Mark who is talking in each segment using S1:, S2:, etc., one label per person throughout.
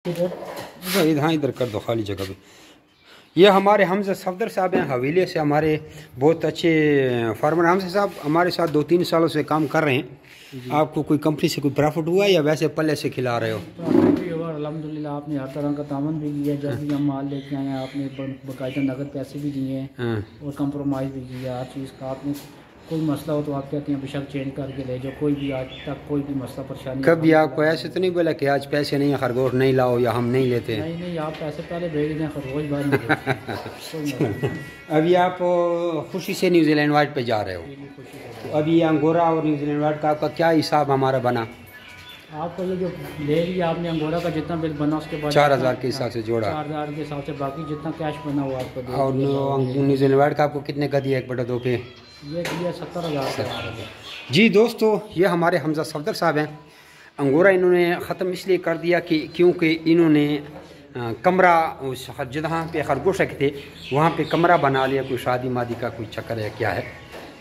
S1: हाँ इधर कर दो खाली जगह पे। ये हमारे हमजा सफदर साहब हैं, हवेली से हमारे बहुत अच्छे फार्मर। हमजा साहब हमारे साथ 2-3 सालों से काम कर रहे हैं। आपको कोई कंपनी से कोई प्रॉफिट हुआ या वैसे पल्ले से खिला रहे हो?
S2: अल्हम्दुलिल्लाह आपने हर तरह का तामन भी किया, जब भी हम माल लेके आए हैं आपने बाकायदा नगद पैसे भी दिए हैं और कंप्रोमाइज़ भी किया हर चीज़ का। आपने कोई मसला हो तो आप कहते हैं बेशक चेंज करके ले जाओ, कोई भी आज तक कोई भी मसला परेशानी।
S1: कभी आपको ऐसे तो नहीं बोला कि आज पैसे नहीं है खरगोश नहीं लाओ या हम नहीं लेते?
S2: नहीं, आप पैसे पहले भेज दें, खरगोश बाद में।
S1: अभी आप खुशी से न्यूजीलैंड वाइट पे जा रहे हो, तो अभी अंगोरा और न्यूजीलैंड वाइट का आपका क्या हिसाब हमारा बना?
S2: आपको ये जो ले लिया आपने अंगोरा का जितना बिल बना उसके बाद
S1: 4000 के हिसाब से जोड़ा,
S2: 4000 के हिसाब से बाकी जितना कैश बना हुआ आपको दे।
S1: और न्यूजीलैंड वाइट का आपको कितने का दिया 1/2 पे?
S2: ये दिया 70,000।
S1: जी दोस्तों, ये हमारे हमजा सफदर साहब हैं। अंगोरा इन्होंने ख़त्म इसलिए कर दिया कि क्योंकि इन्होंने कमरा उस जहाँ पे खरगोश रखे थे वहाँ पे कमरा बना लिया, कोई शादी मादी का कोई चक्कर है क्या है,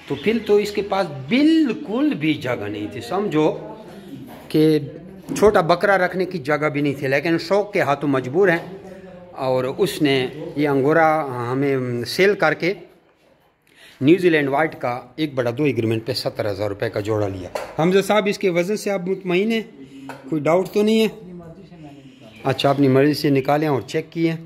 S1: तो फिर तो इसके पास बिल्कुल भी जगह नहीं थी। समझो कि छोटा बकरा रखने की जगह भी नहीं थी, लेकिन शौक़ के हाथों मजबूर हैं और उसने ये अंगोरा हमें सेल करके न्यूजीलैंड वाइट का 1/2 एग्रीमेंट पे 70,000 रुपये का जोड़ा लिया। हमजा साहब इसके वज़न से आप मुतमईन हैं? कोई डाउट तो नहीं है? अच्छा, अपनी मर्ज़ी से निकालें और चेक किए।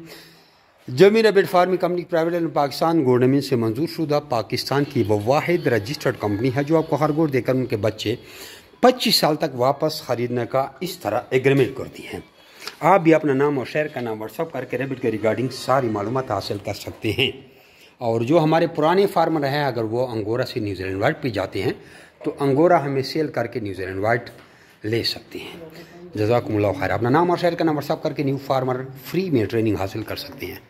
S1: जमीर बिड farming company private limited Pakistan government से मंजूर शुदा पाकिस्तान की वो वाहिद रजिस्टर्ड कंपनी है जो आपको खरगोश देकर उनके बच्चे 25 साल तक वापस ख़रीदने का इस तरह एग्रीमेंट करती हैं। आप भी अपना नाम और शहर का नाम व्हाट्सअप करके रैबिट के रिगार्डिंग सारी मालूमात हासिल कर सकते हैं। और जो हमारे पुराने फार्मर हैं अगर वो अंगोरा से न्यूजीलैंड वाइट पे जाते हैं तो अंगोरा हमें सेल करके न्यूजीलैंड वाइट ले सकते हैं। जज़ाकुमुल्लाह खैर। अपना नाम और शहर का नाम व्हाट्सअप करके न्यू फार्मर फ्री में ट्रेनिंग हासिल कर सकते हैं।